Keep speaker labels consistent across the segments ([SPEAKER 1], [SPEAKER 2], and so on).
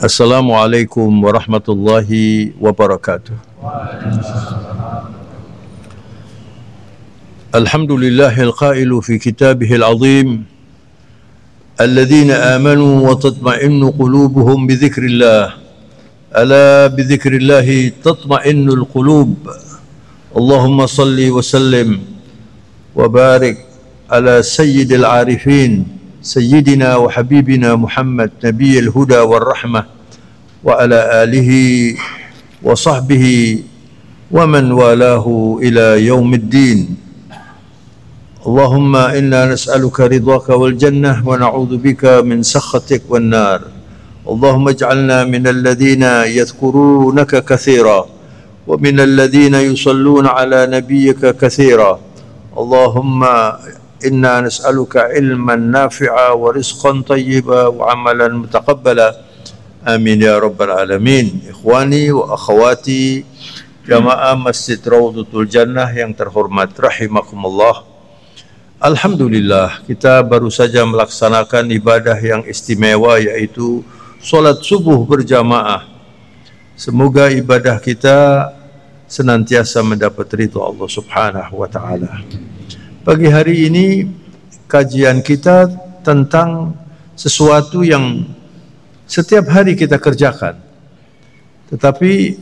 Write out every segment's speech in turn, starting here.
[SPEAKER 1] Assalamualaikum warahmatullahi wabarakatuh. Alhamdulillahil qailu fi kitabihil azim alladhina amanu wa tatma'innu qulubuhum bi dzikrillah ala bi dzikrillahi tatma'innul qulub. Allahumma salli wa sallim wa barik ala sayyidil arifin سيدنا وحبيبنا محمد نبي الهدى والرحمة وعلى آله وصحبه ومن والاه إلى يوم الدين. اللهم إنا نسألك رضاك والجنة ونعوذ بك من سخطك والنار. اللهم اجعلنا من الذين يذكرونك كثيرا ومن الذين يصلون على نبيك كثيرا. اللهم إنا نسألك علما نافعا ورزقا طيبا وعملا متقبلا آمين يا رب العالمين. Ikhwani wa akhwati jamaah Masjid Raudhatul Jannah yang terhormat rahimakumullah. Alhamdulillah, kita baru saja melaksanakan ibadah yang istimewa, yaitu sholat subuh berjamaah. Semoga ibadah kita senantiasa mendapat ridha Allah subhanahu wa ta'ala. Pagi hari ini kajian kita tentang sesuatu yang setiap hari kita kerjakan, tetapi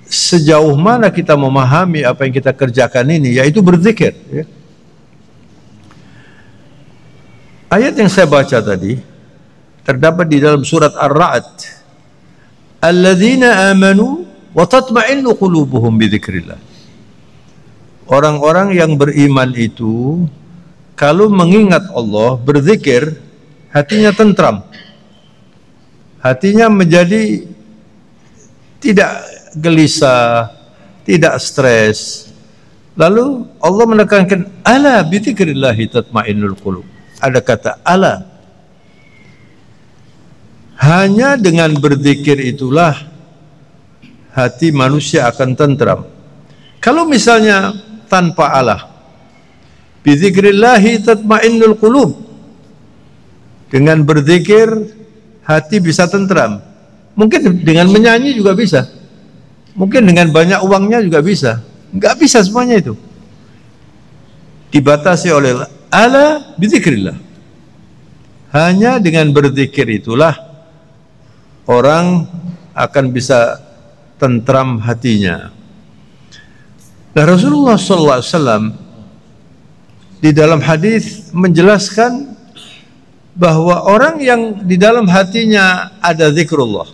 [SPEAKER 1] sejauh mana kita memahami apa yang kita kerjakan ini, yaitu berzikir, ya. Ayat yang saya baca tadi terdapat di dalam surat Ar-Ra'd, alladzina amanu wa tatma'innu qulubuhum bi dzikrillah. Orang-orang yang beriman itu kalau mengingat Allah, berzikir, hatinya tentram, hatinya menjadi tidak gelisah, tidak stres. Lalu Allah menekankan ala bi dzikrillahi tatmainnul qulub. Ada kata ala. Hanya dengan berzikir itulah hati manusia akan tentram. Kalau misalnya tanpa Allah, bizikrillahi tatmainnul qulub, dengan berzikir hati bisa tentram. Mungkin dengan menyanyi juga bisa, mungkin dengan banyak uangnya juga bisa. Enggak bisa semuanya itu, dibatasi oleh ala bizikrillah. Hanya dengan berzikir itulah orang akan bisa tentram hatinya. Nah, Rasulullah SAW di dalam hadis menjelaskan bahwa orang yang di dalam hatinya ada zikrullah,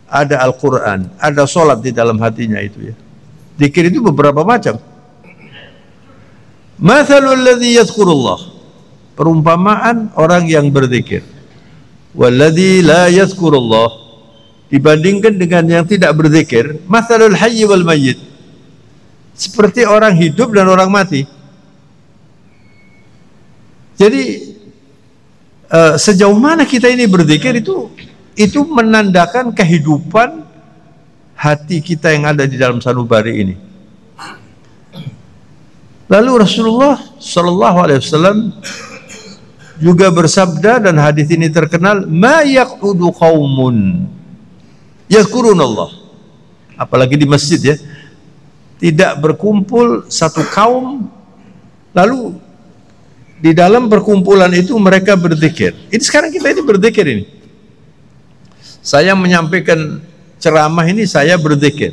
[SPEAKER 1] ada Al-Quran, ada sholat di dalam hatinya itu, ya. Zikir itu beberapa macam. Mathalul ladzi yadhkurullah, perumpamaan orang yang berzikir. Walladzi la yadhkurullah, dibandingkan dengan yang tidak berzikir. Mathalul hayy wal mayyit, seperti orang hidup dan orang mati. Jadi sejauh mana kita ini berzikir itu menandakan kehidupan hati kita yang ada di dalam sanubari ini. Lalu Rasulullah SAW juga bersabda, dan hadis ini terkenal, ma yaqudu qaumun yadhkurunallah, apalagi di masjid, ya. Tidak berkumpul satu kaum lalu di dalam perkumpulan itu mereka berzikir. Ini sekarang kita ini berzikir ini. Saya menyampaikan ceramah ini, saya berzikir.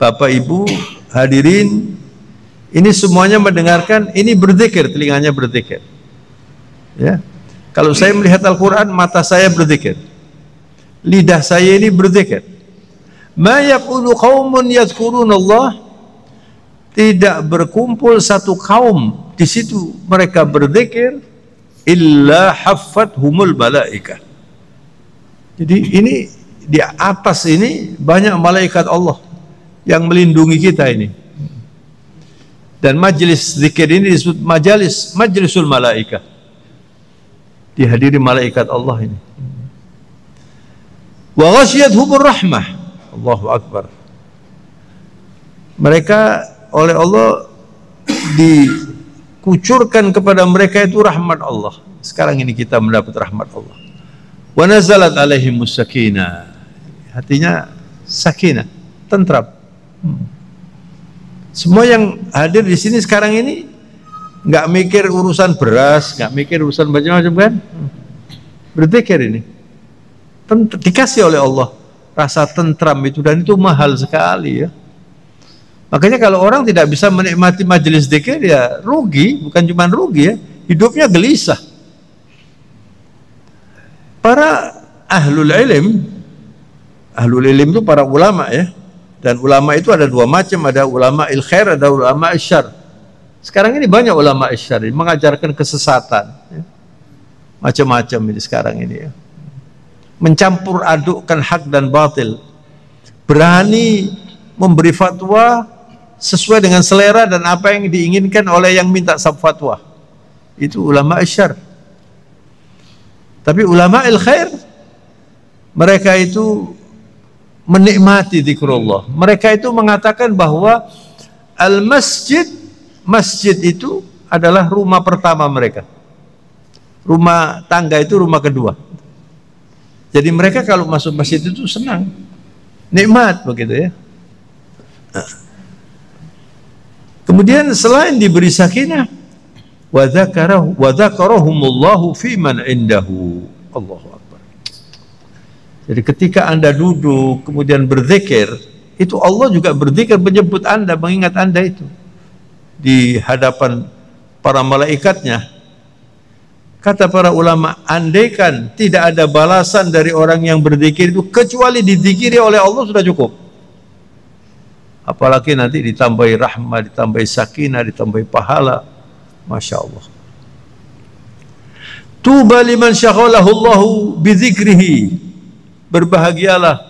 [SPEAKER 1] Bapak Ibu hadirin ini semuanya mendengarkan, ini berzikir, telinganya berzikir. Ya. Kalau saya melihat Al-Quran, mata saya berzikir, lidah saya ini berzikir. Ma yaqulu qaumun yadhkurunallah, tidak berkumpul satu kaum di situ mereka berzikir, illa haffathumul malaikah. Jadi ini di atas ini banyak malaikat Allah yang melindungi kita ini. Dan majelis zikir ini disebut majlisul malaikah, dihadiri malaikat Allah ini. Wa ghasyiyatuhumur rahmah, Allahu Akbar. Mereka oleh Allah dikucurkan kepada mereka itu rahmat Allah. Sekarang ini kita mendapat rahmat Allah. Wa nazalat alaihimus sakinah. Hatinya sakinah, tentram. Semua yang hadir di sini sekarang ini nggak mikir urusan beras, nggak mikir urusan macam-macam kan? Berzikir ini. Dikasih oleh Allah rasa tentram itu, dan itu mahal sekali ya. Makanya kalau orang tidak bisa menikmati majelis zikir ya rugi, bukan cuma rugi ya, hidupnya gelisah. Para ahlul ilm itu para ulama ya. Dan ulama itu ada dua macam, ada ulama il khair, ada ulama isyar. Sekarang ini banyak ulama isyar mengajarkan kesesatan ya. Macam-macam ini sekarang ini ya. Mencampur adukkan hak dan batil, berani memberi fatwa sesuai dengan selera dan apa yang diinginkan oleh yang minta fatwa. Itu ulama isyar. Tapi ulama il khair, mereka itu menikmati zikrullah. Mereka itu mengatakan bahwa masjid itu adalah rumah pertama mereka. Rumah tangga itu rumah kedua. Jadi mereka kalau masuk masjid itu senang, nikmat begitu ya. Kemudian selain diberi sakinah, wa dzakarahumullahu fi man indahu. Allahu akbar. Jadi ketika Anda duduk kemudian berzikir, itu Allah juga berzikir menyebut Anda, mengingat Anda itu di hadapan para malaikatnya. Kata para ulama, andaikan tidak ada balasan dari orang yang berzikir itu kecuali dizikiri oleh Allah sudah cukup. Apalagi nanti ditambahi rahmah, ditambahi sakinah, ditambahi pahala. Masya Allah. Tuba liman syaghalahu Allahu bizikrihi. Berbahagialah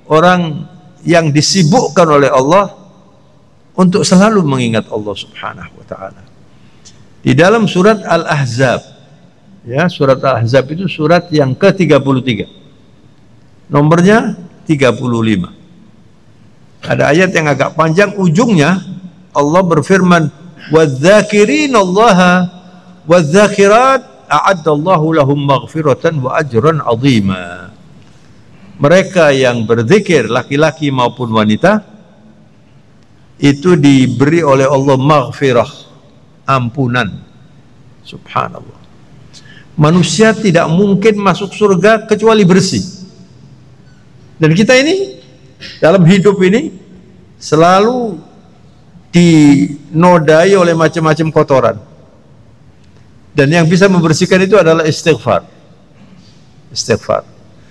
[SPEAKER 1] orang yang disibukkan oleh Allah untuk selalu mengingat Allah Subhanahu wa taala. Di dalam surat Al-Ahzab, ya, surat Al-Ahzab itu surat yang ke-33. Nomornya 35. Ada ayat yang agak panjang, ujungnya Allah berfirman, "Wadz-dzakirinallaha wadz-dzakirat a'addallahu lahum maghfiratan wa ajran 'azima." Mereka yang berzikir, laki-laki maupun wanita, itu diberi oleh Allah maghfirah, ampunan. Subhanallah. Manusia tidak mungkin masuk surga kecuali bersih. Dan kita ini dalam hidup ini selalu dinodai oleh macam-macam kotoran. Dan yang bisa membersihkan itu adalah istighfar. Istighfar.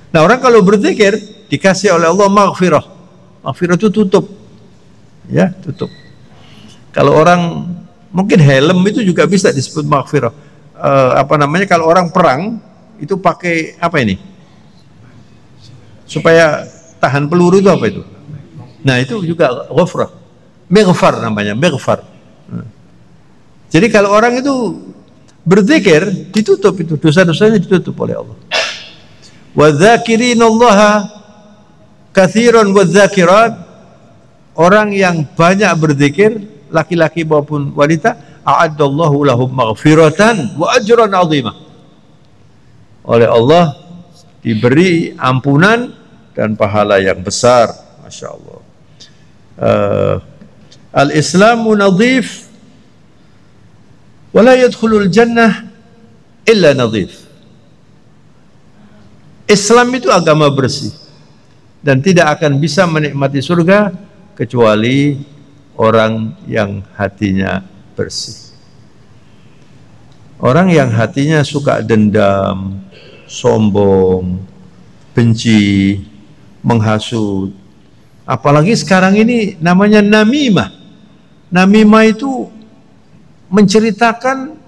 [SPEAKER 1] Nah, orang kalau berzikir dikasih oleh Allah maghfirah. Maghfirah itu tutup. Ya, tutup. Kalau orang mungkin helm itu juga bisa disebut maghfirah. Apa namanya, kalau orang perang itu pakai apa ini? Supaya tahan peluru itu apa itu? Nah, itu juga ghafrah. Maghfar namanya, maghfar. Jadi kalau orang itu berzikir, ditutup itu, dosa-dosanya ditutup oleh Allah. Wa dzakirinallaha katsiran wa dzakirat, orang yang banyak berzikir, laki-laki maupun wanita, a'addallahu lahum maghfiratan wa ajran 'azimah. Oleh Allah diberi ampunan dan pahala yang besar. Masya Allah. Al-Islamu nadhif wa la yadkhulul jannah illa nadhif. Islam itu agama bersih dan tidak akan bisa menikmati surga kecuali orang yang hatinya bersih. Orang yang hatinya suka dendam, sombong, benci, menghasut. Apalagi sekarang ini namanya namimah. Namimah itu menceritakan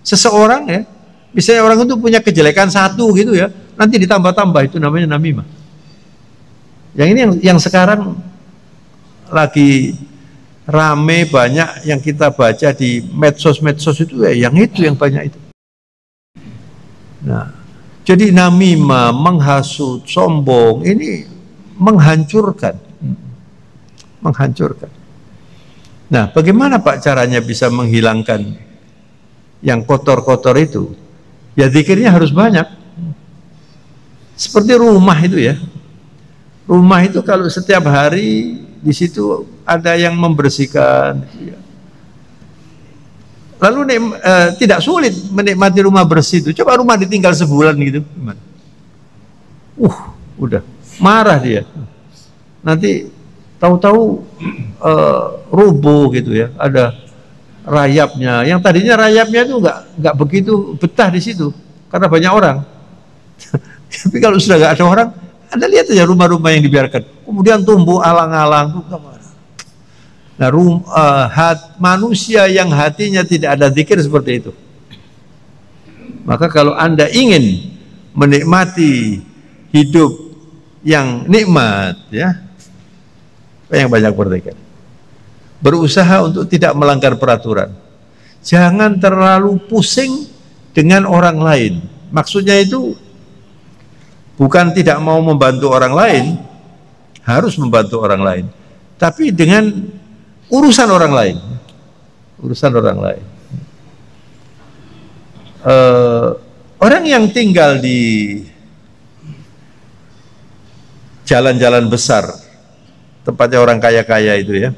[SPEAKER 1] seseorang ya. Misalnya orang itu punya kejelekan satu gitu ya, nanti ditambah-tambah, itu namanya namimah. Yang ini yang sekarang lagi rame, banyak yang kita baca di medsos-medsos itu ya, yang banyak itu. Nah, jadi namimah, menghasut, sombong, ini menghancurkan. Menghancurkan. Nah, bagaimana Pak caranya bisa menghilangkan yang kotor-kotor itu? Ya zikirnya harus banyak. Seperti rumah itu ya. Rumah itu kalau setiap hari di situ ada yang membersihkan, gitu ya. Lalu tidak sulit menikmati rumah bersih itu. Coba rumah ditinggal sebulan gitu, gimana? Udah marah dia. Nanti tahu-tahu rubuh gitu ya. Ada rayapnya. Yang tadinya rayapnya itu nggak begitu betah di situ karena banyak orang. Tapi kalau sudah nggak ada orang, Anda lihat aja rumah-rumah yang dibiarkan. Kemudian tumbuh alang-alang. Nah, manusia yang hatinya tidak ada zikir seperti itu. Maka kalau Anda ingin menikmati hidup yang nikmat, ya, yang banyak berzikir. Berusaha untuk tidak melanggar peraturan. Jangan terlalu pusing dengan orang lain. Maksudnya itu bukan tidak mau membantu orang lain, harus membantu orang lain, tapi dengan urusan orang lain. Urusan orang lain. Orang yang tinggal di jalan-jalan besar, tempatnya orang kaya-kaya itu ya,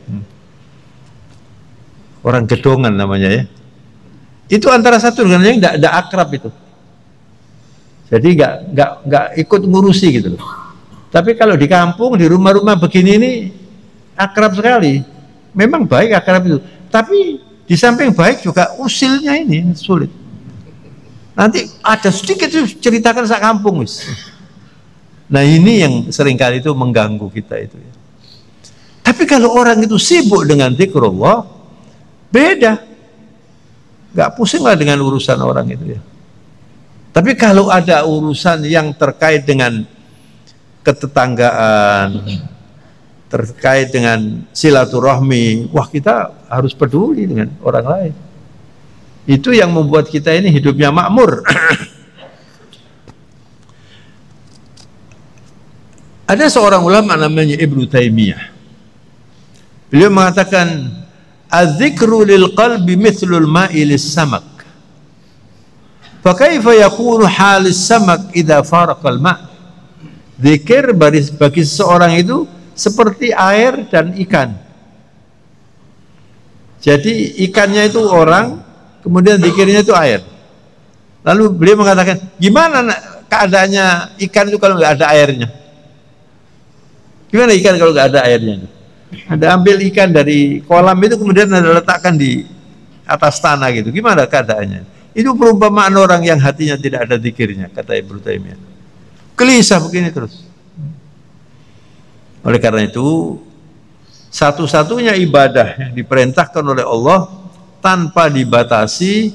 [SPEAKER 1] orang gedongan namanya ya, itu antara satu dengan yang tidak akrab itu. Jadi nggak ikut ngurusi gitu loh. Tapi kalau di kampung, di rumah-rumah begini ini akrab sekali. Memang baik akrab itu. Tapi di samping baik juga usilnya ini sulit. Nanti ada sedikit ceritakan sak kampung wis. Nah ini yang seringkali itu mengganggu kita itu ya. Tapi kalau orang itu sibuk dengan zikrullah, beda. Nggak pusing lah dengan urusan orang itu ya. Tapi kalau ada urusan yang terkait dengan ketetanggaan, terkait dengan silaturahmi, wah kita harus peduli dengan orang lain. Itu yang membuat kita ini hidupnya makmur. Ada seorang ulama namanya Ibnu Taimiyah. Beliau mengatakan, "Az-zikru lil qalbi mithlul ma'i lis-samak. Fa kaifa yakunu halis samak idza faraqal ma'?" Zikir bagi seseorang itu seperti air dan ikan. Jadi ikannya itu orang, kemudian zikirnya itu air. Lalu beliau mengatakan, gimana keadaannya ikan itu kalau nggak ada airnya? Gimana ikan kalau nggak ada airnya? Anda ambil ikan dari kolam itu kemudian Anda letakkan di atas tanah gitu. Gimana keadaannya? Itu perumpamaan orang yang hatinya tidak ada zikirnya, kata Ibnu Taimiyah. Gelisah begini terus. Oleh karena itu, satu-satunya ibadah yang diperintahkan oleh Allah tanpa dibatasi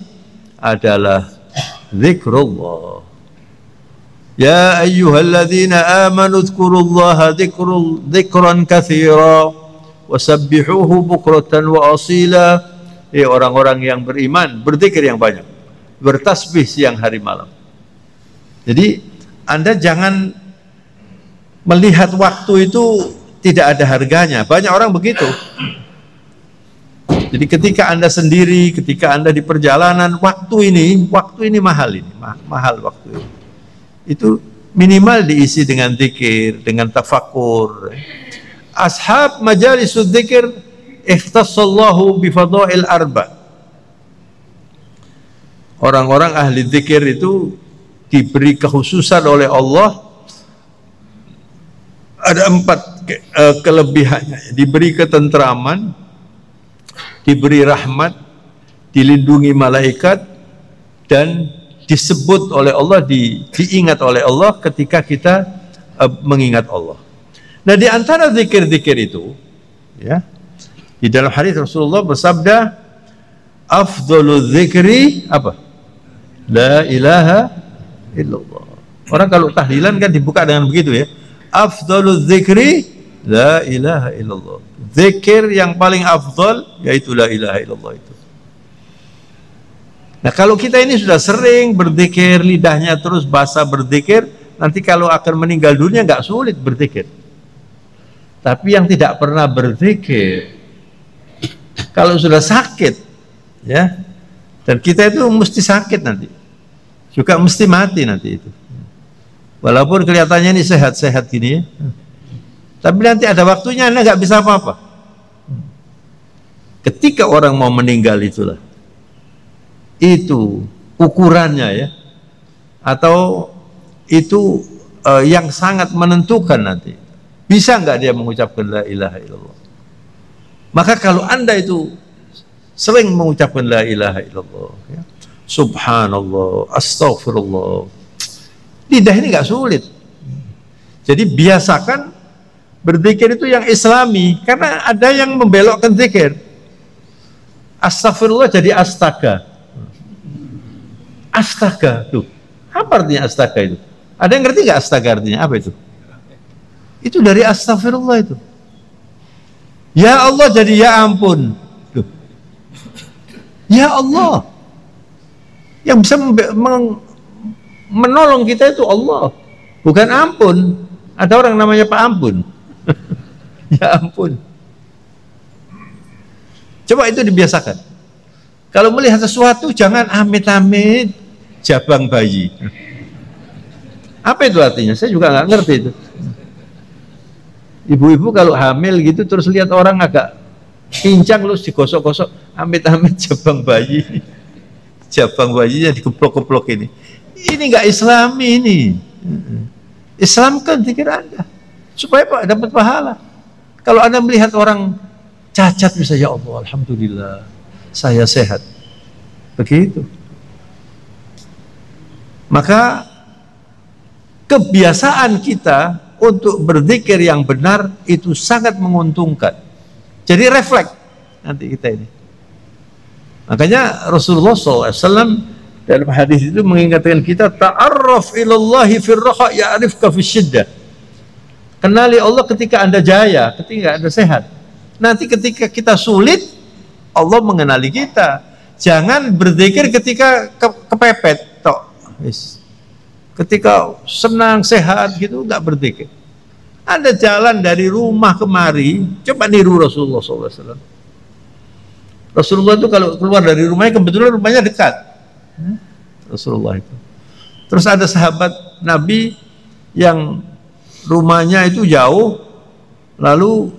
[SPEAKER 1] adalah zikrullah. Ya ayyuhalladzina amanu dzkurullaha dzikran katsira wasabbihuhu bukratan wa asila. Orang-orang yang beriman, berzikir yang banyak, bertasbih siang hari malam. Jadi Anda jangan melihat waktu itu tidak ada harganya. Banyak orang begitu. Jadi ketika Anda sendiri, ketika Anda di perjalanan, waktu ini mahal mahal waktu ini. Itu minimal diisi dengan zikir, dengan tafakur. Ashab majalisud zikir ikhtassallahu bifadail arba. Orang-orang ahli zikir itu diberi kekhususan oleh Allah. Ada 4 kelebihannya. Diberi ketentraman, diberi rahmat, dilindungi malaikat, dan disebut oleh Allah, diingat oleh Allah ketika kita mengingat Allah. Nah, di antara zikir-zikir itu, ya, di dalam hadis Rasulullah bersabda, afdhalul dzikri apa? La ilaha illallah. Orang kalau tahlilan kan dibuka dengan begitu ya. Afdhalul dzikri la ilaha illallah. Zikir yang paling afdal yaitu la ilaha illallah itu. Nah, kalau kita ini sudah sering berzikir, lidahnya terus basah berzikir, nanti kalau akan meninggal dunia nggak sulit berzikir. Tapi yang tidak pernah berzikir, kalau sudah sakit, ya, dan kita itu mesti sakit nanti, juga mesti mati nanti itu. Walaupun kelihatannya ini sehat-sehat gini ya. Tapi nanti ada waktunya Anda nggak bisa apa-apa. Ketika orang mau meninggal itulah. Itu ukurannya ya. Atau itu yang sangat menentukan nanti. Bisa nggak dia mengucapkan la ilaha illallah? Maka kalau Anda itu sering mengucapkan la ilaha illallah ya. Subhanallah, astaghfirullah. Lidah ini nggak sulit. Jadi biasakan berzikir itu yang islami, karena ada yang membelokkan zikir. Astagfirullah jadi astaga. Astaga, tuh. Apa artinya astaga itu? Ada yang ngerti nggak astaga artinya? Apa itu? Itu dari astagfirullah itu. Ya Allah jadi ya ampun. Tuh. Ya Allah. Yang bisa menolong kita itu Allah, bukan ampun. Ada orang namanya Pak Ampun. Ya ampun. Coba itu dibiasakan. Kalau melihat sesuatu jangan amit-amit jabang bayi. Apa itu artinya? Saya juga nggak ngerti itu. Ibu-ibu kalau hamil gitu terus lihat orang agak pincang terus digosok-gosok, amit-amit jabang bayi. Jabang bayinya dikeplok-keplok ini. Ini nggak Islami ini. Islamkan zikir Anda supaya Pak dapat pahala. Kalau Anda melihat orang cacat bisa, ya Allah, alhamdulillah saya sehat. Begitu. Maka kebiasaan kita untuk berzikir yang benar itu sangat menguntungkan. Jadi refleks nanti kita ini. Makanya Rasulullah SAW dalam hadis itu mengingatkan kita, ta'arraf ilallahi firraha ya'rifka fisyiddah. Kenali Allah ketika Anda jaya, ketika Anda sehat. Nanti ketika kita sulit, Allah mengenali kita. Jangan berzikir ketika kepepet tok. Ketika senang sehat gitu nggak berzikir. Anda jalan dari rumah kemari, coba niru Rasulullah SAW. Rasulullah itu kalau keluar dari rumahnya, kebetulan rumahnya dekat. Rasulullah itu. Terus ada sahabat Nabi yang rumahnya itu jauh, lalu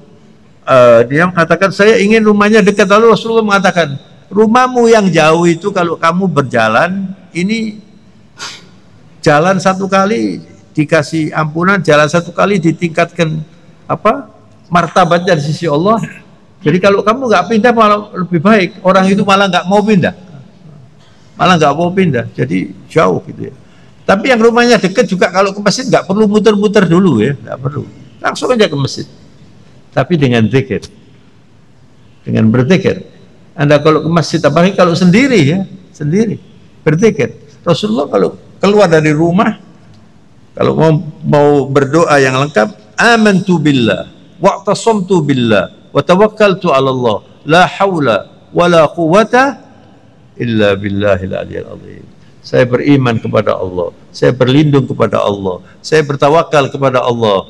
[SPEAKER 1] dia mengatakan saya ingin rumahnya dekat. Lalu Rasulullah mengatakan, rumahmu yang jauh itu kalau kamu berjalan, ini jalan satu kali dikasih ampunan, jalan satu kali ditingkatkan martabatnya di sisi Allah. Jadi kalau kamu nggak pindah malah lebih baik. Orang itu malah nggak mau pindah. Malah nggak mau pindah, jadi jauh gitu ya. Tapi yang rumahnya dekat juga kalau ke masjid nggak perlu muter-muter dulu ya, nggak perlu, langsung aja ke masjid. Tapi dengan zikir, dengan berzikir. Anda kalau ke masjid, apalagi kalau sendiri ya, sendiri berzikir. Rasulullah kalau keluar dari rumah, kalau mau berdoa yang lengkap, amantu billah, wa'tasamtu billah, wa tawakkaltu 'ala Allah, la haula wala quwwata illa billahil aliyyil azim. Saya beriman kepada Allah, saya berlindung kepada Allah, saya bertawakal kepada Allah.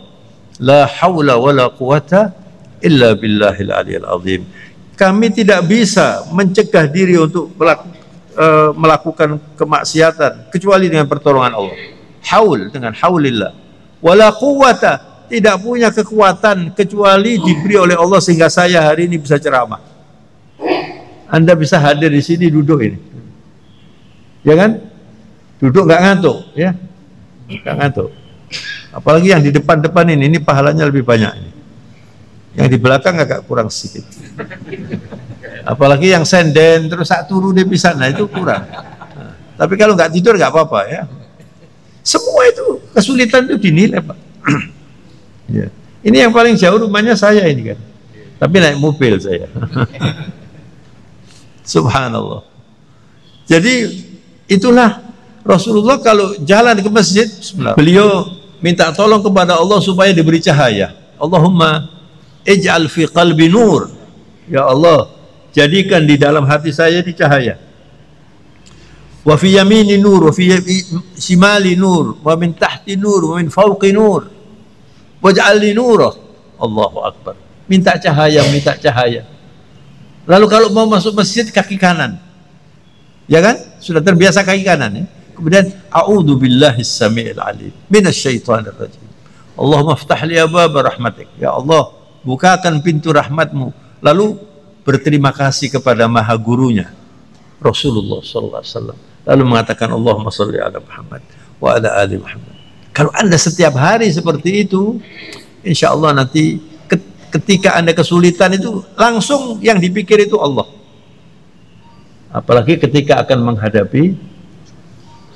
[SPEAKER 1] La haula wala quwata illa billahil aliyyil azim. Kami tidak bisa mencegah diri untuk melakukan kemaksiatan kecuali dengan pertolongan Allah. Haul dengan haulillah. Wala quwata, tidak punya kekuatan kecuali diberi oleh Allah sehingga saya hari ini bisa ceramah. Anda bisa hadir di sini, duduk ini, ya kan? Duduk nggak ngantuk, ya, nggak ngantuk. Apalagi yang di depan-depan ini pahalanya lebih banyak ini. Yang di belakang agak kurang sedikit. Apalagi yang senden terus sak turu dia bisa, nah itu kurang. Nah, tapi kalau nggak tidur nggak apa-apa ya. Semua itu kesulitan itu dinilai Pak. Ya. Ini yang paling jauh rumahnya saya ini kan, tapi naik mobil saya. Subhanallah. Jadi itulah Rasulullah kalau jalan ke masjid, beliau minta tolong kepada Allah supaya diberi cahaya. Allahumma ij'al fi qalbi nur. Ya Allah, jadikan di dalam hati saya di cahaya. Wa fi yamini nur, wa fi shimali nur, wa min tahti nur, wa min fawqi nur. Waj'al li nura. Allahu akbar. Minta cahaya, minta cahaya. Lalu kalau mau masuk masjid kaki kanan, ya kan? Sudah terbiasa kaki kanan ya. Kemudian a'udzu billahis samiil alim minasyaitonir rajim. Allahumma iftah li abwaaba rahmatik. Ya Allah, bukakan pintu rahmatmu. Lalu berterima kasih kepada maha gurunya Rasulullah sallallahu alaihi wasallam. Lalu mengatakan Allahumma shalli ala Muhammad wa ala ali Muhammad. Kalau Anda setiap hari seperti itu, insya Allah nanti ketika Anda kesulitan itu langsung yang dipikir itu Allah. Apalagi ketika akan menghadapi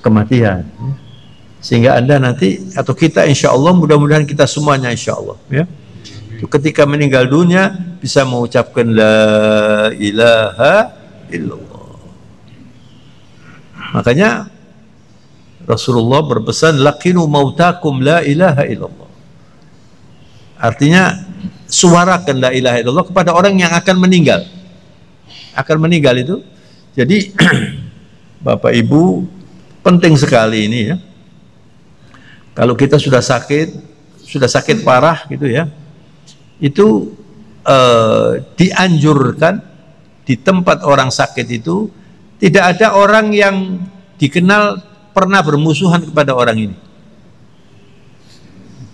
[SPEAKER 1] kematian, sehingga Anda nanti atau kita insya Allah, mudah-mudahan kita semuanya insya Allah ya, itu ketika meninggal dunia bisa mengucapkan la ilaha illallah. Makanya Rasulullah berpesan laqinu mautakum la ilaha illallah. Artinya suarakan la ilaha illallah kepada orang yang akan meninggal. Akan meninggal itu. Jadi Bapak Ibu, penting sekali ini ya. Kalau kita sudah sakit parah gitu ya, itu dianjurkan di tempat orang sakit itu tidak ada orang yang dikenal pernah bermusuhan kepada orang ini.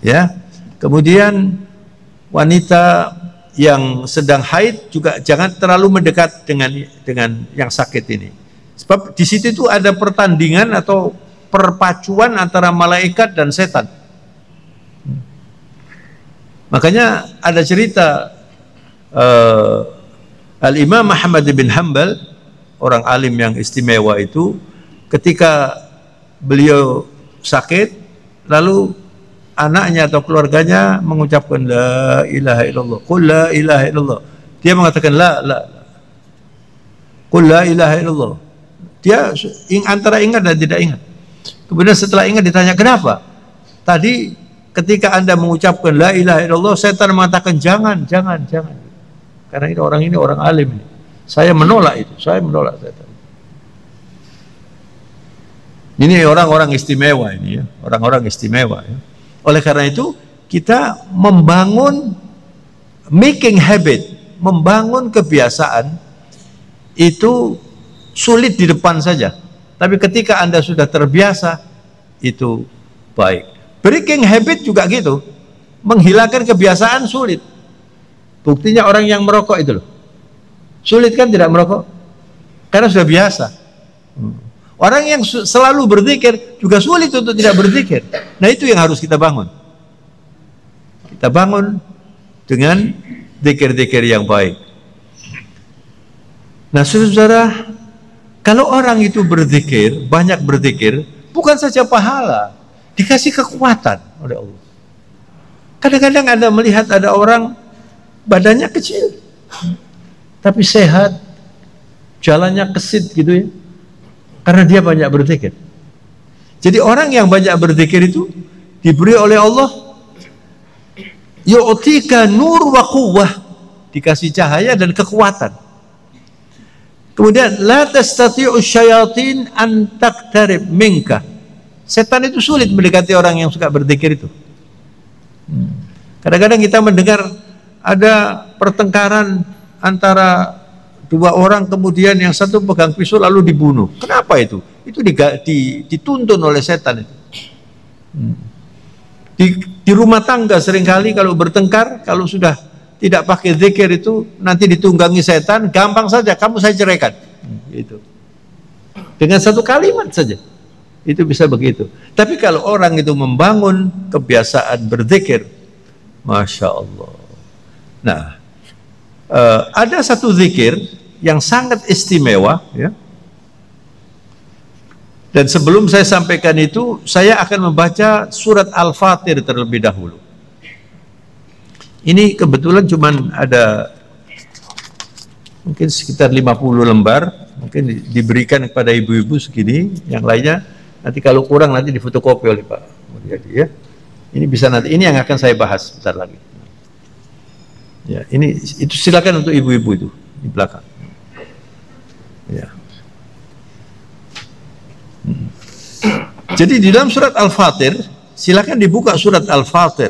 [SPEAKER 1] Ya. Kemudian wanita yang sedang haid juga jangan terlalu mendekat dengan yang sakit ini. Sebab di situ itu ada pertandingan atau perpacuan antara malaikat dan setan. Makanya ada cerita Al-Imam Ahmad bin Hanbal, orang alim yang istimewa itu, ketika beliau sakit, lalu anaknya atau keluarganya mengucapkan la ilaha illallah, qul la ilaha illallah. Dia mengatakan la qul la ilaha illallah. Dia antara ingat dan tidak ingat. Kemudian setelah ingat ditanya, kenapa? Tadi ketika Anda mengucapkan la ilaha illallah, setan mengatakan jangan. Karena ini orang alim ini. Saya menolak itu, saya menolak setan. Ini orang-orang istimewa ini ya, orang-orang istimewa ya. Oleh karena itu kita membangun making habit, membangun kebiasaan itu sulit di depan saja. Tapi ketika Anda sudah terbiasa itu baik. Breaking habit juga gitu. Menghilangkan kebiasaan sulit. Buktinya orang yang merokok itu loh. Sulit kan tidak merokok? Karena sudah biasa. Orang yang selalu berzikir juga sulit untuk tidak berzikir. Nah itu yang harus kita bangun. Kita bangun dengan zikir-zikir yang baik. Nah saudara, kalau orang itu berzikir, banyak berzikir, bukan saja pahala, dikasih kekuatan oleh Allah. Kadang-kadang Anda melihat ada orang badannya kecil, tapi sehat, jalannya kesit gitu ya. Karena dia banyak berzikir. Jadi orang yang banyak berzikir itu diberi oleh Allah yu'tika nur wa quwwah, dikasih cahaya dan kekuatan. Kemudian la tastati'u syayatin an taqtarib minka. Setan itu sulit mendekati orang yang suka berzikir itu. Kadang-kadang kita mendengar ada pertengkaran antara dua orang, kemudian yang satu pegang pisau lalu dibunuh. Kenapa itu? Itu dituntun oleh setan itu. Di rumah tangga seringkali kalau bertengkar, kalau sudah tidak pakai zikir itu nanti ditunggangi setan, gampang saja kamu saya ceraikan. Gitu. Dengan satu kalimat saja. Itu bisa begitu. Tapi kalau orang itu membangun kebiasaan berzikir, Masya Allah. Nah, ada satu zikir yang sangat istimewa ya. Dan sebelum saya sampaikan itu, saya akan membaca surat Al-Fatir terlebih dahulu. Ini kebetulan cuman ada mungkin sekitar 50 lembar, mungkin diberikan kepada ibu-ibu segini, yang lainnya nanti kalau kurang nanti difotokopi oleh Pak Mulyadi ya. Ini bisa nanti, ini yang akan saya bahas sebentar lagi. Ya, ini itu silakan untuk ibu-ibu itu di belakang. Ya. Jadi di dalam surat Al-Fatir, silakan dibuka surat Al-Fatir,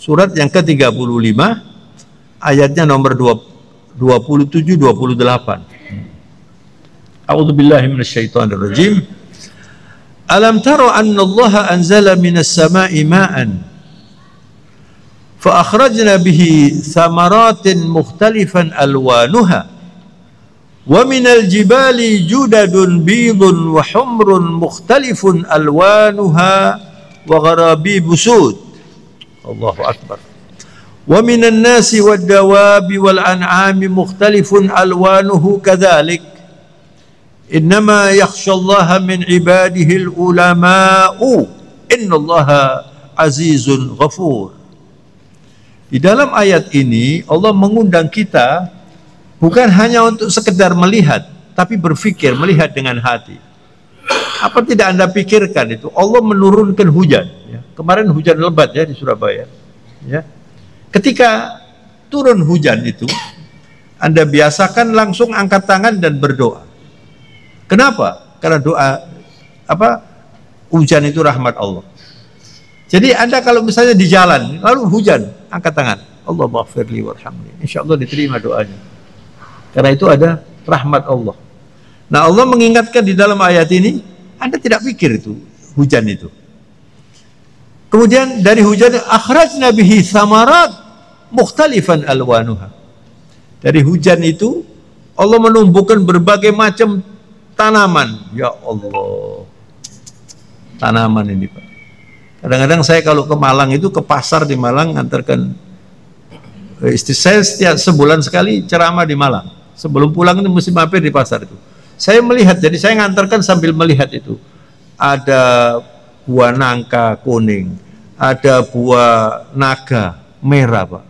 [SPEAKER 1] surat yang ke-35, ayatnya nomor 27-28. A'udzubillahi minasyaitonirrajim. Alam tara anna Allah anzala minas sama'i ma'an fa akhrajna bihi thamaratin mukhtalifan alwanuha wa minal jibali judadun bidun wa humrun mukhtalifun alwanuha wa gharabibu sud. Allahu akbar. Wa minan nasi wad dawabi wal an'ami mukhtalifun alwanuhu kadzalik. Innama yakhshallaha min ibadihil ulama'u innallaha azizun ghafur. Di dalam ayat ini Allah mengundang kita bukan hanya untuk sekedar melihat, tapi berpikir, melihat dengan hati. Apa tidak Anda pikirkan itu? Allah menurunkan hujan. Ya. Kemarin hujan lebat ya di Surabaya. Ya. Ketika turun hujan itu, Anda biasakan langsung angkat tangan dan berdoa. Kenapa? Karena doa hujan itu rahmat Allah. Jadi Anda kalau misalnya di jalan lalu hujan, angkat tangan, Allah maghfirli warhamni. Insyaallah diterima doanya. Karena itu ada rahmat Allah. Nah, Allah mengingatkan di dalam ayat ini, Anda tidak pikir itu hujan itu. Kemudian dari hujan akhrajna bihi thamarat mukhtalifan alwanuha. Dari hujan itu Allah menumbuhkan berbagai macam tanaman. Ya Allah, tanaman ini Pak. Kadang-kadang saya kalau ke Malang itu, ke pasar di Malang, antarkan istri saya setiap sebulan sekali ceramah di Malang. Sebelum pulang itu mesti mampir di pasar itu. Saya melihat, jadi saya ngantarkan sambil melihat itu. Ada buah nangka kuning, ada buah naga merah Pak,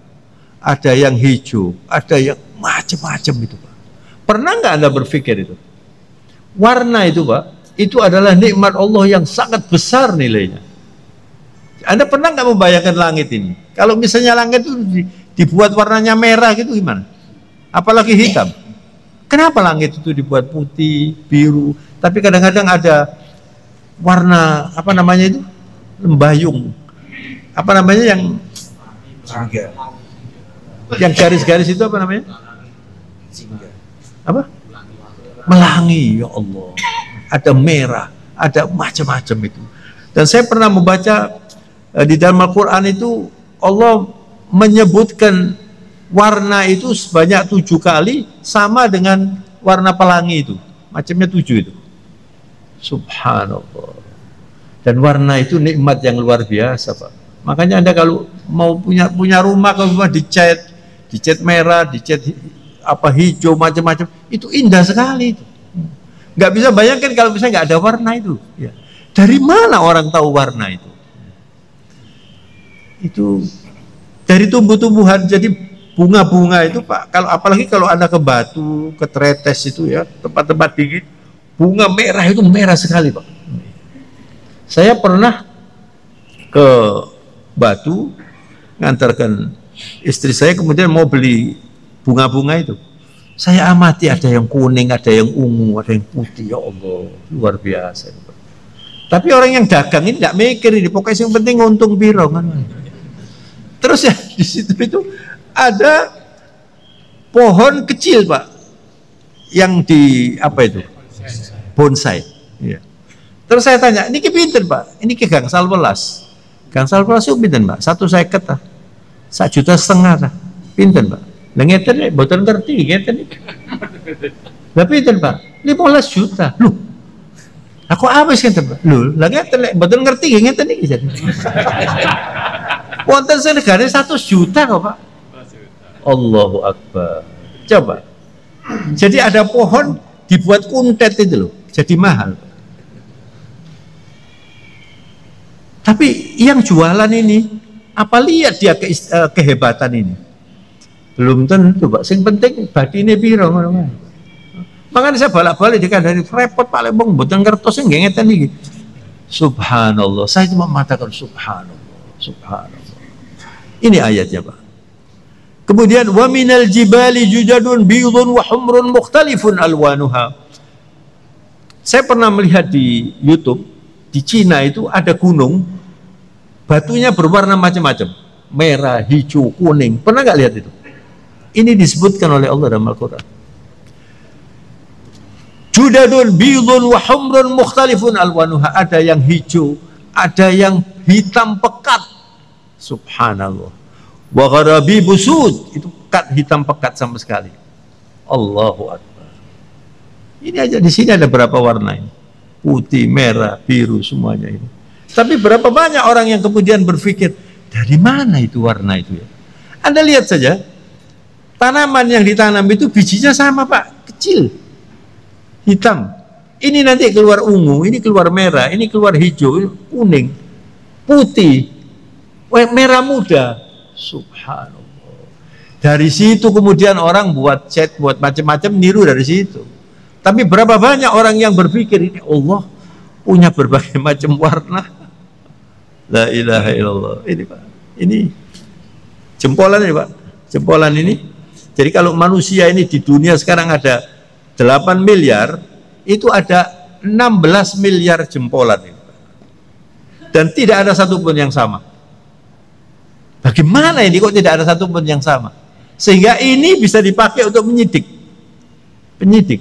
[SPEAKER 1] ada yang hijau, ada yang macam-macam itu Pak. Pernah nggak Anda berpikir itu? Warna itu Pak, itu adalah nikmat Allah yang sangat besar nilainya. Anda pernah nggak membayangkan langit ini? Kalau misalnya langit itu dibuat warnanya merah gitu gimana? Apalagi hitam. Kenapa langit itu dibuat putih, biru? Tapi kadang-kadang ada warna apa namanya itu? Lembayung. Apa namanya yang garis-garis itu apa namanya? Apa? Melangi, ya Allah. Ada merah, ada macam-macam itu. Dan saya pernah membaca di dalam Al-Quran itu Allah menyebutkan warna itu sebanyak 7 kali sama dengan warna pelangi itu. Macamnya 7 itu. Subhanallah. Dan warna itu nikmat yang luar biasa Pak. Makanya Anda kalau mau punya rumah, kalau rumah dicat merah, dicat apa hijau macam-macam, itu indah sekali itu. Nggak bisa bayangkan kalau misalnya nggak ada warna itu. Ya. Dari mana orang tahu warna itu? Itu dari tumbuh-tumbuhan. Jadi bunga-bunga itu Pak, kalau apalagi kalau Anda ke Batu, ke Tretes itu ya, tempat-tempat dingin, bunga merah itu merah sekali Pak. Saya pernah ke Batu ngantarkan istri saya, kemudian mau beli bunga-bunga itu. Saya amati ada yang kuning, ada yang ungu, ada yang putih. Ya Allah, luar biasa. Tapi orang yang dagang ini tidak mikir ini, pokoknya yang penting untung biro kan. Terus ya di situ itu ada pohon kecil Pak, yang di apa itu? Bonsai. Ya. Terus saya tanya, ini pinten Pak? Ini ke gangsal welas. Gangsal welas itu pinten Pak? 150 lah. 1,5 juta lah. Pinten Pak? Lah ngeten nek mboten ngerti ngeten iki. Lah pinten Pak? 15 juta. Loh. Aku apa sih ngeten Pak? Loh, lah ngeten nek mboten ngerti ngeten iki jadi. Wonten senegane 100 juta kok Pak. Allahu Akbar. Coba. Jadi ada pohon dibuat kuntet itu loh. Jadi mahal. Tapi yang jualan ini, apa lihat dia kehebatan ini? Belum tentu Pak. Sing penting badine piro ngono. Makanya saya balik-balik dikandani repot Pak Lembong mboten ngertos sing ngeten iki. Subhanallah. Saya cuma mengatakan subhanallah. Subhanallah. Ini ayatnya Pak. Kemudian wa minal jibali jujadun biyudun wa humrun mukhtalifun alwanuha. Saya pernah melihat di YouTube, di Cina itu ada gunung, batunya berwarna macam-macam, merah, hijau, kuning. Pernah nggak lihat itu? Ini disebutkan oleh Allah dalam Al-Quran. Judadun bidun wa humrun mukhtalifun alwanuha. Ada yang hijau, ada yang hitam pekat. Subhanallah. Wa gharabi busud, itu pekat, hitam pekat sama sekali. Allahu Akbar. Ini aja di sini ada berapa warna ini? Putih, merah, biru, semuanya ini. Tapi berapa banyak orang yang kemudian berpikir, dari mana itu warna itu ya? Anda lihat saja, tanaman yang ditanam itu bijinya sama Pak, kecil, hitam. Ini nanti keluar ungu, ini keluar merah, ini keluar hijau, kuning, putih, merah muda. Subhanallah. Dari situ kemudian orang buat cat, buat macam-macam, niru dari situ. Tapi berapa banyak orang yang berpikir, ini Allah punya berbagai macam warna. La ilaha illallah. Ini Pak, ini jempolan ini Pak, jempolan ini. Jadi kalau manusia ini di dunia sekarang ada 8 miliar, itu ada 16 miliar jempolan ini. Dan tidak ada satupun yang sama. Bagaimana ini kok tidak ada satupun yang sama? Sehingga ini bisa dipakai untuk menyidik. Penyidik.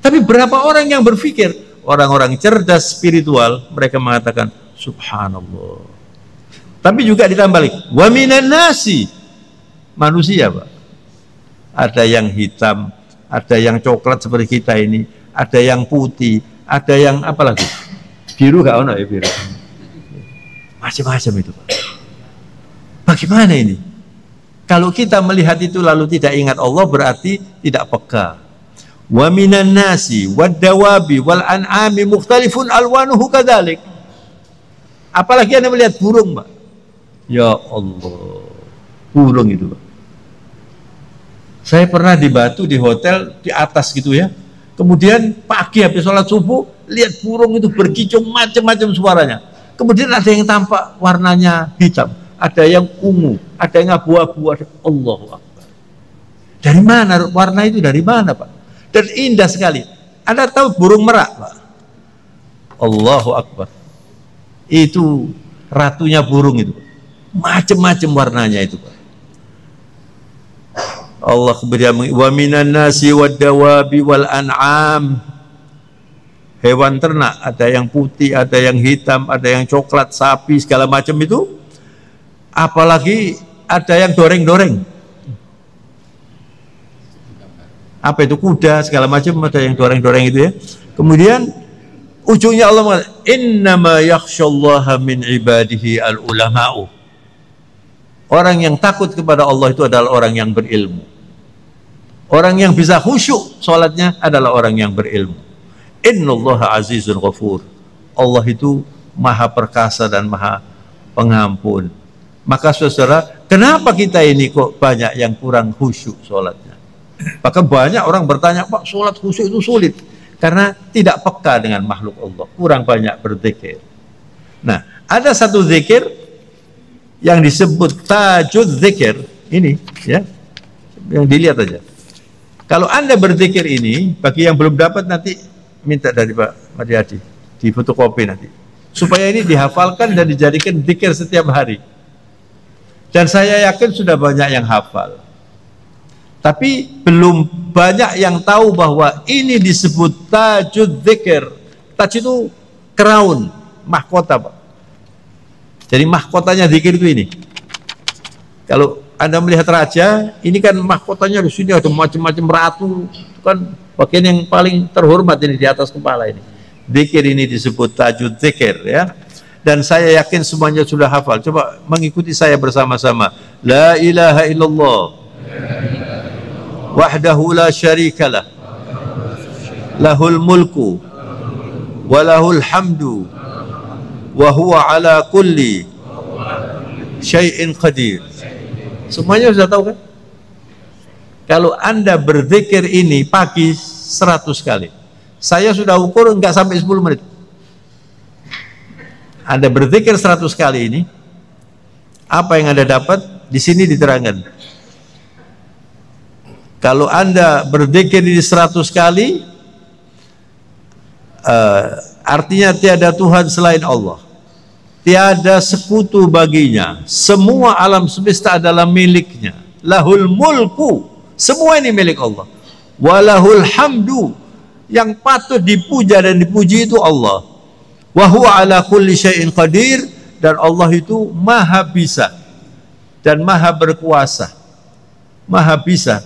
[SPEAKER 1] Tapi berapa orang yang berpikir, orang-orang cerdas spiritual, mereka mengatakan, subhanallah. Tapi juga ditambah lagi, wa minan nasi, manusia Pak. Ada yang hitam, ada yang coklat seperti kita ini, ada yang putih, ada yang apa lagi? Biru gak ono ya biru. Macam-macam itu Pak. Bagaimana ini? Kalau kita melihat itu lalu tidak ingat Allah, berarti tidak peka. Wa minan nasi wad dawabi wal an'ami mukhtalifun alwanuhu kadzalik. Apalagi Anda melihat burung, Pak. Ya Allah. Burung itu, Pak. Saya pernah di Batu di hotel di atas gitu ya. Kemudian pagi habis sholat subuh, lihat burung itu berkicau macam-macam suaranya. Kemudian ada yang tampak warnanya hitam, ada yang ungu, ada yang abu-abu, ada Allahu Akbar. Dari mana warna itu, dari mana Pak? Dan indah sekali. Anda tahu burung merak Pak? Allahu Akbar. Itu ratunya burung itu. Macam-macam warnanya itu Pak. Allah kemudian wa minan nasi wad dawabi wal an'am. Hewan ternak, ada yang putih, ada yang hitam, ada yang coklat, sapi, segala macam itu. Apalagi ada yang doreng-doreng. Apa itu, kuda, segala macam, ada yang doreng-doreng itu ya. Kemudian ujungnya Allah mengatakan, innama yakhsyallaha min ibadihi al-ulama'u. Orang yang takut kepada Allah itu adalah orang yang berilmu. Orang yang bisa khusyuk sholatnya adalah orang yang berilmu. Innallaha azizun ghafur. Allah itu maha perkasa dan maha pengampun. Maka saudara, kenapa kita ini kok banyak yang kurang khusyuk sholatnya? Bahkan banyak orang bertanya, Pak, sholat khusyuk itu sulit. Karena tidak peka dengan makhluk Allah. Kurang banyak berzikir. Nah, ada satu zikir yang disebut tajud zikir. Ini, ya, yang dilihat aja. Kalau Anda berzikir ini, bagi yang belum dapat nanti minta dari Pak Mariadi di fotokopi nanti, supaya ini dihafalkan dan dijadikan zikir setiap hari. Dan saya yakin sudah banyak yang hafal, tapi belum banyak yang tahu bahwa ini disebut tajud zikir. Taj itu crown, mahkota Pak. Jadi mahkotanya zikir itu ini. Kalau Anda melihat raja, ini kan mahkotanya di sini ada macam-macam ratu, itu kan bagian yang paling terhormat ini di atas kepala ini. Zikir ini disebut tajud zikir ya. Dan saya yakin semuanya sudah hafal. Coba mengikuti saya bersama-sama. La ilaha illallah. Wahdahu la syarikalah. Lahul mulku wa lahul hamdu wa huwa ala kulli syai'in qadir. Semuanya sudah tahu kan? Kalau Anda berzikir ini pagi 100 kali, saya sudah ukur enggak sampai 10 menit. Anda berzikir 100 kali ini, apa yang Anda dapat? Di sini diterangkan. Kalau Anda berzikir ini 100 kali, artinya tiada Tuhan selain Allah, tiada sekutu baginya, semua alam semesta adalah miliknya. Lahul mulku, semua ini milik Allah. Walahul hamdu, Yang patut dipuja dan dipuji itu Allah. Wa huwa ala kulli syai'in qadir, dan Allah itu maha bisa dan maha berkuasa. Maha bisa,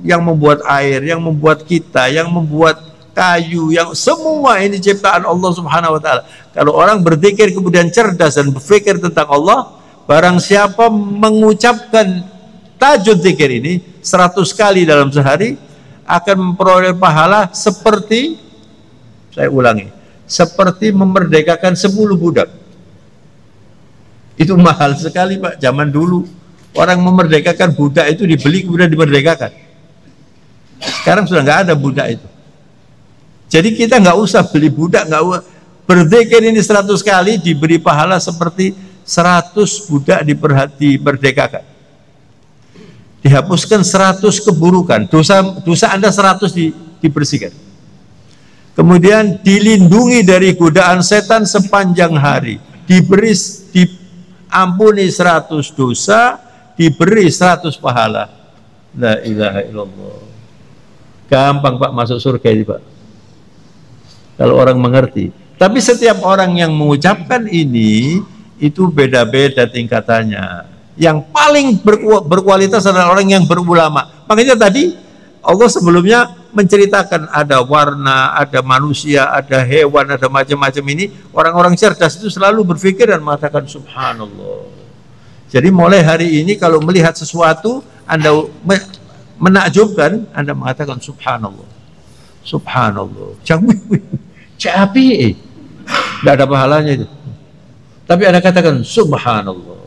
[SPEAKER 1] yang membuat air, yang membuat kita, yang membuat kayu, yang semua ini ciptaan Allah Subhanahu wa taala. Kalau orang berzikir kemudian cerdas dan berpikir tentang Allah, barang siapa mengucapkan tajud zikir ini 100 kali dalam sehari, akan memperoleh pahala seperti, saya ulangi, seperti memerdekakan 10 budak. Itu mahal sekali Pak. Zaman dulu orang memerdekakan budak itu dibeli kemudian dimerdekakan. Sekarang sudah nggak ada budak itu. Jadi kita nggak usah beli budak, nggak usah. Berzikir ini 100 kali diberi pahala seperti 100 budak diperdekakan. Dihapuskan 100 keburukan, dosa Anda 100 dibersihkan. Kemudian dilindungi dari godaan setan sepanjang hari. Diampuni 100 dosa, diberi 100 pahala. La ilaha illallah. Gampang Pak masuk surga ini Pak, kalau orang mengerti. Tapi setiap orang yang mengucapkan ini itu beda-beda tingkatannya. Yang paling berkualitas adalah orang yang berulama. Makanya tadi Allah sebelumnya menceritakan ada warna, ada manusia, ada hewan, ada macam-macam ini. Orang-orang cerdas itu selalu berpikir dan mengatakan subhanallah. Jadi mulai hari ini kalau melihat sesuatu Anda menakjubkan, Anda mengatakan subhanallah. Subhanallah. Capi, tidak ada pahalanya itu. Tapi Anda katakan subhanallah.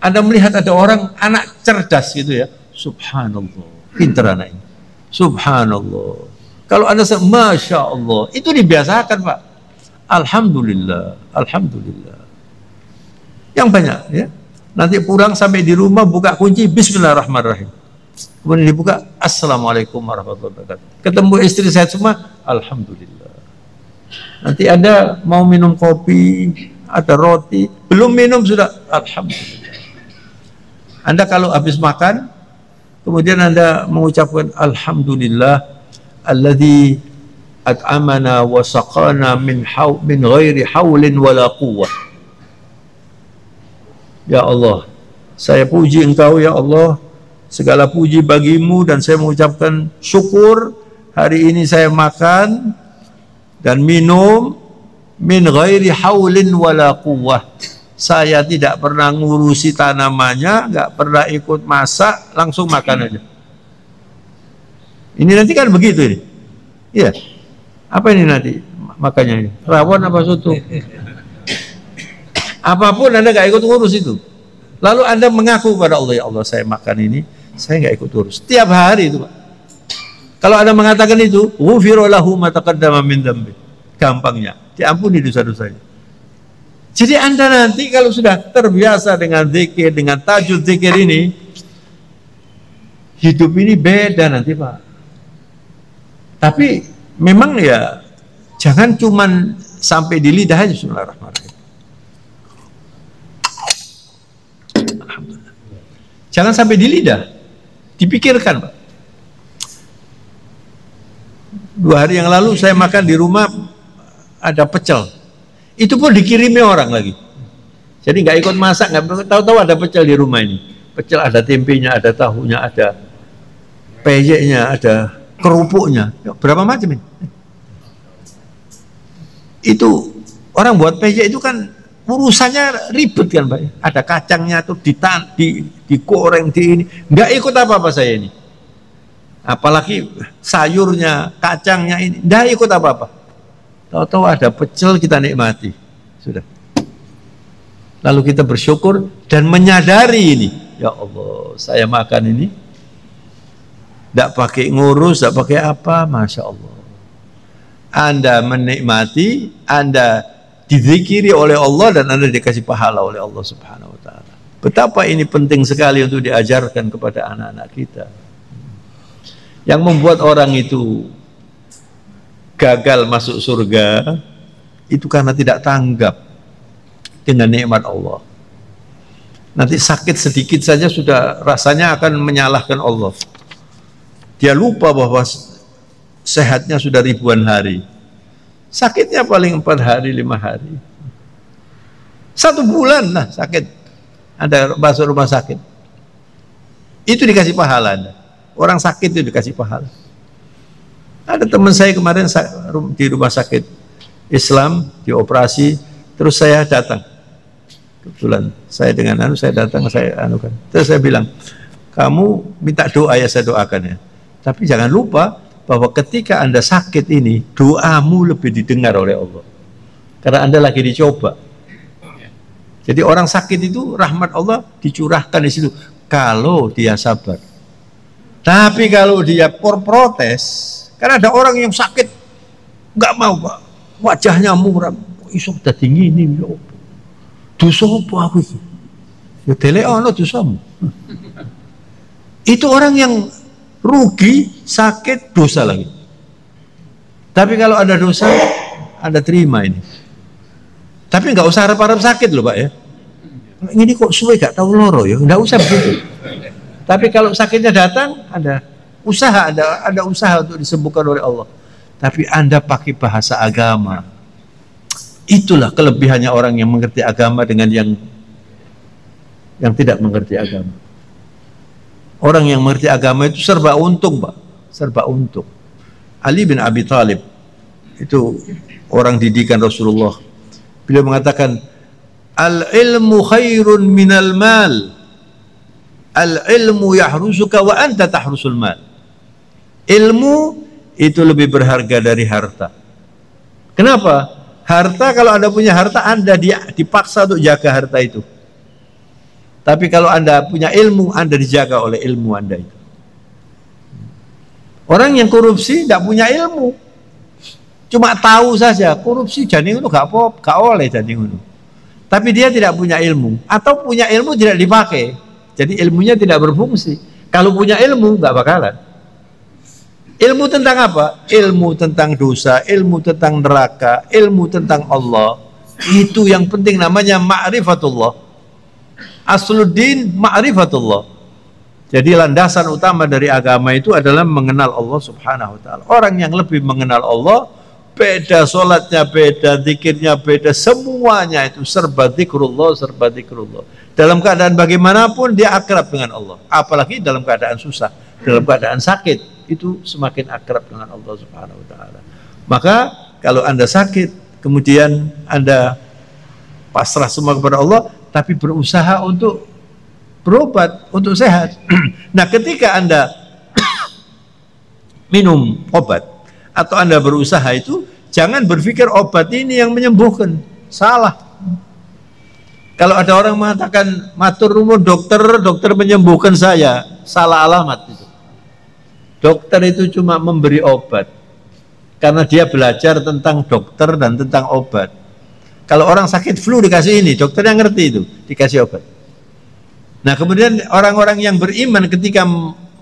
[SPEAKER 1] Anda melihat ada orang anak cerdas gitu ya, subhanallah, pintar anak ini, subhanallah. Kalau Anda masya Allah, itu dibiasakan Pak. Alhamdulillah, alhamdulillah. Yang banyak ya. Nanti pulang sampai di rumah buka kunci bismillahirrahmanirrahim. Kemudian dibuka assalamualaikum warahmatullahi wabarakatuh. Ketemu istri saya semua, alhamdulillah. Nanti Anda mau minum kopi, ada roti, belum minum sudah alhamdulillah. Anda kalau habis makan, kemudian Anda mengucapkan alhamdulillah alladzi at'amana wa saqana min ghairi haulin wala quwwah. Ya Allah, saya puji Engkau ya Allah, segala puji bagimu, dan saya mengucapkan syukur hari ini saya makan dan minum min ghairi haulin wala quwwah. Saya tidak pernah ngurusi tanamannya, nggak pernah ikut masak, langsung makan aja. Ini nanti kan begitu ini. Iya. Apa ini nanti makannya ini? Rawon apa soto? Apapun Anda nggak ikut ngurus itu. Lalu Anda mengaku kepada Allah, ya Allah saya makan ini, saya nggak ikut urus. Setiap hari itu Pak. Kalau Anda mengatakan itu, ghufira lahu ma taqaddama min dzambi. Gampangnya, diampuni dosa-dosanya. Jadi Anda nanti kalau sudah terbiasa dengan zikir, dengan tajud zikir ini, hidup ini beda nanti Pak. Tapi memang ya jangan cuman sampai di lidah aja. Bismillahirrahmanirrahim. Alhamdulillah. Jangan sampai di lidah, dipikirkan Pak. 2 hari yang lalu saya makan di rumah ada pecel. Itu pun dikirimi orang lagi. Jadi nggak ikut masak, nggak tahu-tahu ada pecel di rumah ini. Pecel ada tempenya, ada tahunya, ada peyeknya, ada kerupuknya. Berapa macam ini? Itu orang buat peyek itu kan urusannya ribet kan Pak. Ada kacangnya tuh digoreng di ini. Nggak ikut apa-apa saya ini. Apalagi sayurnya, kacangnya ini, nggak ikut apa-apa. Tahu-tahu ada pecel kita nikmati, sudah. Lalu kita bersyukur dan menyadari ini, ya Allah, saya makan ini, tidak pakai ngurus, tidak pakai apa, masya Allah. Anda menikmati, Anda dizikiri oleh Allah dan Anda dikasih pahala oleh Allah Subhanahu Wa Taala. Betapa ini penting sekali untuk diajarkan kepada anak-anak kita. Yang membuat orang itu gagal masuk surga itu karena tidak tanggap dengan nikmat Allah. Nanti sakit sedikit saja sudah rasanya akan menyalahkan Allah. Dia lupa bahwa sehatnya sudah ribuan hari. Sakitnya paling 4 hari, 5 hari. 1 bulan lah sakit. Ada masuk rumah sakit. Itu dikasih pahala Anda. Orang sakit itu dikasih pahala. Ada teman saya kemarin di rumah sakit Islam, dioperasi, terus saya datang. Kebetulan saya dengan saya datang, saya anukan. Terus saya bilang, kamu minta doa ya saya doakan ya. Tapi jangan lupa bahwa ketika Anda sakit ini, doamu lebih didengar oleh Allah. Karena Anda lagi dicoba. Jadi orang sakit itu rahmat Allah dicurahkan di situ. Kalau dia sabar. Tapi kalau dia protes, karena ada orang yang sakit, nggak mau Pak, wajahnya muram, isok udah dingin ini, dosa apa aku itu? Ya teleono dosamu. Itu orang yang rugi, sakit, dosa lagi. Tapi kalau ada dosa, Anda terima ini. Tapi nggak usah harap-harap sakit loh Pak ya. Ini kok suwe gak tahu loro ya, nggak usah begitu. Tapi kalau sakitnya datang, ada usaha, ada usaha untuk disembuhkan oleh Allah. Tapi Anda pakai bahasa agama. Itulah kelebihannya orang yang mengerti agama dengan yang tidak mengerti agama. Orang yang mengerti agama itu serba untung, Pak. Serba untung. Ali bin Abi Thalib itu orang didikan Rasulullah. Beliau mengatakan, al-ilmu khairun minal mal. Al-ilmu yahrusuka wa anta tahrusul mal. Ilmu itu lebih berharga dari harta. Kenapa? Harta, kalau Anda punya harta, Anda dipaksa untuk jaga harta itu. Tapi kalau Anda punya ilmu, Anda dijaga oleh ilmu Anda itu. Orang yang korupsi tidak punya ilmu, cuma tahu saja korupsi jadi itu gak oleh jadi itu. Tapi dia tidak punya ilmu, atau punya ilmu tidak dipakai, jadi ilmunya tidak berfungsi. Kalau punya ilmu nggak bakalan. Ilmu tentang apa? Ilmu tentang dosa, ilmu tentang neraka, ilmu tentang Allah. Itu yang penting, namanya ma'rifatullah. Asluddin ma'rifatullah. Jadi landasan utama dari agama itu adalah mengenal Allah Subhanahu wa ta'ala. Orang yang lebih mengenal Allah, beda sholatnya, beda zikirnya, beda semuanya itu serba zikrullah, serba zikrullah. Dalam keadaan bagaimanapun dia akrab dengan Allah. Apalagi dalam keadaan susah, dalam keadaan sakit, itu semakin akrab dengan Allah Subhanahu wa ta'ala. Maka kalau Anda sakit, kemudian Anda pasrah semua kepada Allah, tapi berusaha untuk berobat, untuk sehat. Nah, ketika Anda minum obat atau Anda berusaha itu, jangan berpikir obat ini yang menyembuhkan. Salah. Kalau ada orang mengatakan, matur nuwun dokter menyembuhkan saya, salah alamat itu. Dokter itu cuma memberi obat karena dia belajar tentang dokter dan tentang obat. Kalau orang sakit flu dikasih ini, dokternya ngerti itu, dikasih obat. Nah, kemudian orang-orang yang beriman ketika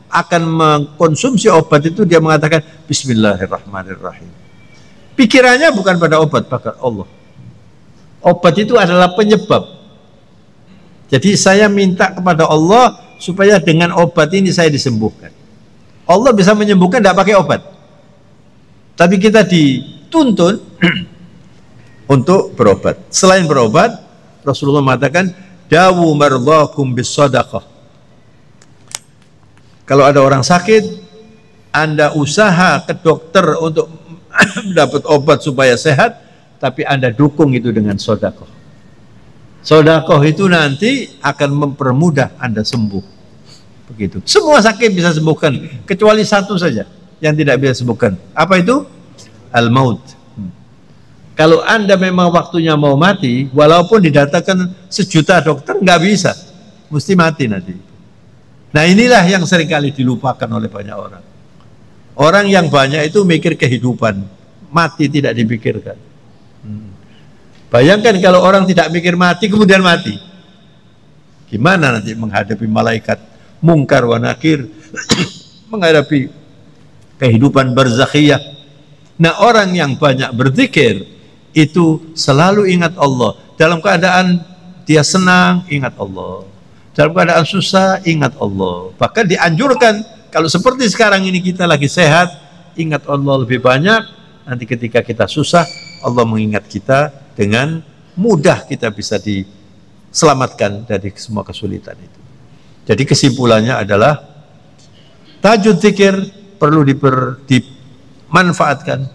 [SPEAKER 1] akan mengkonsumsi obat itu, dia mengatakan Bismillahirrahmanirrahim. Pikirannya bukan pada obat, pada Allah. Obat itu adalah penyebab. Jadi saya minta kepada Allah supaya dengan obat ini saya disembuhkan. Allah bisa menyembuhkan tidak pakai obat. Tapi kita dituntun untuk berobat. Selain berobat, Rasulullah mengatakan, dawu mardhakum bis sadaqah. Kalau ada orang sakit, Anda usaha ke dokter untuk mendapat obat supaya sehat, tapi Anda dukung itu dengan sedekah. Sedekah itu nanti akan mempermudah Anda sembuh. Begitu. Semua sakit bisa sembuhkan, kecuali satu saja yang tidak bisa sembuhkan. Apa itu? Al-maut. Kalau Anda memang waktunya mau mati, walaupun didatangkan 1 juta dokter, nggak bisa, mesti mati nanti. Nah, inilah yang seringkali dilupakan oleh banyak orang. Orang yang banyak itu mikir kehidupan, mati tidak dipikirkan. Bayangkan kalau orang tidak mikir mati, kemudian mati. Gimana nanti menghadapi malaikat mungkar wa nakir, menghadapi kehidupan barzakhiyah. Nah, orang yang banyak berzikir itu selalu ingat Allah. Dalam keadaan dia senang, ingat Allah. Dalam keadaan susah, ingat Allah. Bahkan dianjurkan, kalau seperti sekarang ini kita lagi sehat, ingat Allah lebih banyak, nanti ketika kita susah, Allah mengingat kita, dengan mudah kita bisa diselamatkan dari semua kesulitan itu. Jadi kesimpulannya adalah tahajud zikir perlu dimanfaatkan,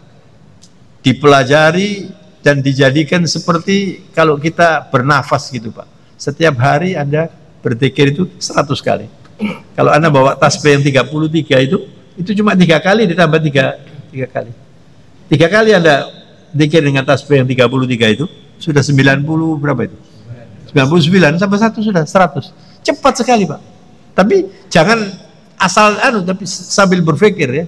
[SPEAKER 1] dipelajari, dan dijadikan seperti kalau kita bernafas gitu Pak. Setiap hari Anda berzikir itu 100 kali. Kalau Anda bawa tasbih yang 33 itu cuma 3 kali ditambah 3 kali. 3 kali Anda zikir dengan tasbih yang 33 itu sudah 90 berapa itu? 99 tambah 1 sudah 100. Cepat sekali Pak. Tapi jangan asal tapi sambil berpikir ya.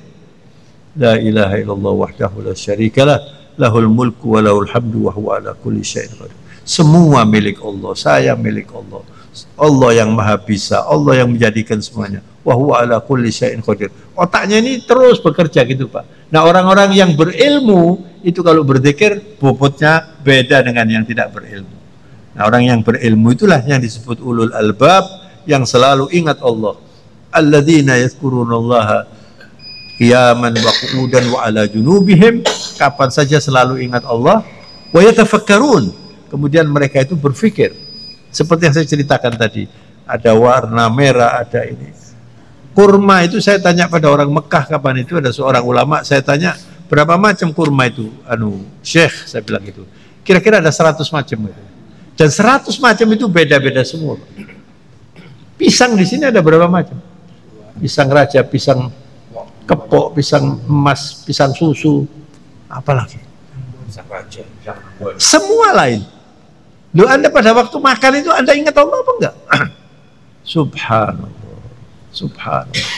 [SPEAKER 1] La ilaha illallah wahdahu la syarikalah, lahul mulku wa lahul hamdu wa huwa ala kulli syai'in qadir. Semua milik Allah, saya milik Allah. Allah yang maha bisa, Allah yang menjadikan semuanya. Wa huwa ala kulli syai'in qadir. Otaknya ini terus bekerja gitu Pak. Nah, orang-orang yang berilmu itu kalau berzikir bobotnya beda dengan yang tidak berilmu. Nah, orang yang berilmu itulah yang disebut ulul albab, yang selalu ingat Allah. Alladzina yadhkurunallaha qiyaman wa qu'udan wa ala junubihim, kapan saja selalu ingat Allah. Wa yatafakkarun, kemudian mereka itu berpikir. Seperti yang saya ceritakan tadi, ada warna merah, ada ini. Kurma itu saya tanya pada orang Mekah kapan itu, ada seorang ulama, saya tanya berapa macam kurma itu? Syekh, saya bilang gitu. Kira-kira ada 100 macam gitu. Dan 100 macam itu beda-beda semua. Pisang di sini ada berapa macam? Pisang raja, pisang kepok, pisang emas, pisang susu, apalagi? Pisang raja. Semua lain. Loh, Anda pada waktu makan itu Anda ingat Allah apa enggak? Subhanallah. Subhanallah.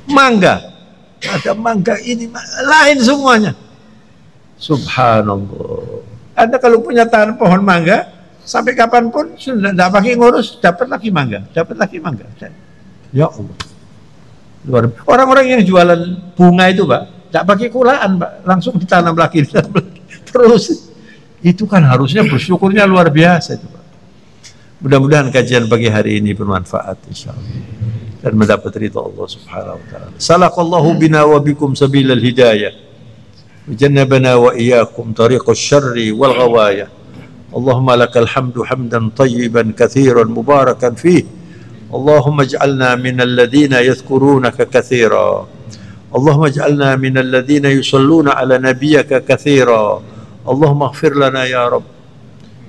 [SPEAKER 1] Mangga. Ada mangga ini, lain semuanya. Subhanallah. Anda kalau punya pohon mangga, sampai kapanpun sudah tidak pakai ngurus, dapat lagi mangga, dapat lagi mangga. Ya Allah. Orang-orang yang jualan bunga itu Pak, tidak pakai kulaan Pak, langsung ditanam lagi. Terus itu kan harusnya bersyukurnya luar biasa itu Pak. Mudah-mudahan kajian pagi hari ini bermanfaat insyaallah dan mendapat ridha Allah Subhanahu wa taala. Salakallahu bina wa bikum sabilal hidayah. Wajannabana wa iyyakum tariqasy syarri wal ghawayah. Allahumma lakal hamdu hamdan tayyiban katsiran mubarakan fih. Allahumma ij'alna minal ladzina yadhkurunaka katsiran. Allahumma ij'alna minal ladzina yusalluna ala nabiyyika katsiran. Allahumma ighfir lana ya Rabb,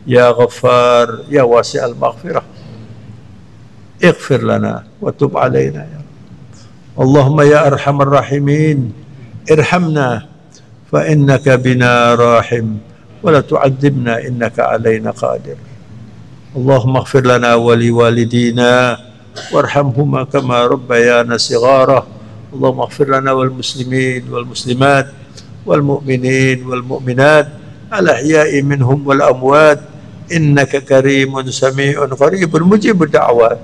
[SPEAKER 1] ya Ghaffar, ya wasi'al maghfirah. Ighfir lana wa tub alaina ya Rabb. Allahumma ya arhamar rahimin, irhamna fa innaka bina rahim wa la tu'adzibna innaka alaina qadir. Allahumma ighfir lana wa li walidina warhamhuma kama rabbayana shighara. Allahumma ighfir lana wal muslimin wal muslimat wal mu'minin wal mu'minat al-ahya'i minhum wal amwat innaka karimun sami'un qaribun mujibud da'wat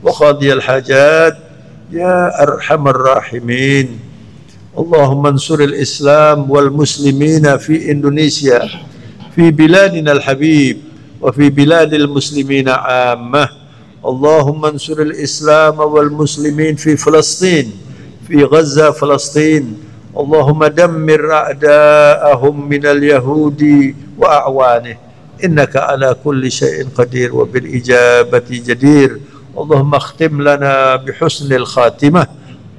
[SPEAKER 1] wa qadiyal hajat ya arhamar rahimin. Allahumma ansuril Islam wal muslimina fi Indonesia, fi biladina al-habib wa fi biladil muslimina ammah. Allahumma ansuril Islam wal muslimin fi Palestin, fi Gaza Palestin. Allahumma dammir a'da'ahum minal yahudi wa a'wanih innaka ala kulli syai'in qadir wa bil ijabati jadir. Allahumma akhtim lana bihusnil khatimah.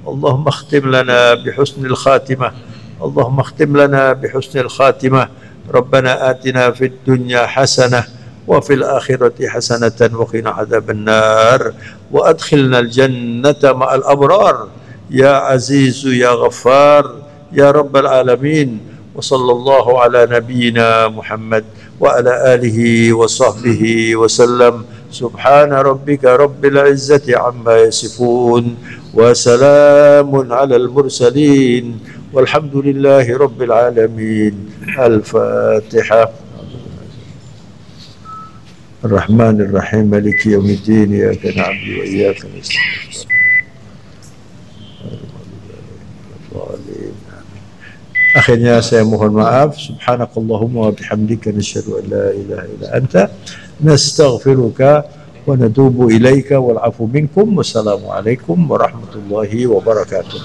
[SPEAKER 1] Allahumma akhtim lana bihusnil khatimah. Allahumma akhtim lana bihusnil khatimah. Rabbana atina fid dunya hasanah wa fil akhirati hasanatan wa qina adzaban nar wa adkhilna al jannata ma'al abrar ya azizu ya ghaffar ya rabbal alamin. Wa sallallahu ala nabiyyina Muhammad wa ala alihi wa sahbihi wa sallam. Subhana rabbika rabbil izzati amma yasifun wa salamun alal mursalin walhamdulillahi rabbil alamin. Al-Fatihah. Ar-Rahmanir Rahim, Maliki yaumiddin, iyyaka na'budu wa iyyaka nasta'in. Akhirnya saya mohon maaf. Subhanakallahumma wa bihamdika nasyhadu an la ilaha illa anta nastaghfiruka wa natubu ilaika wal afu minkum. Wassalamualaikum warahmatullahi wabarakatuh.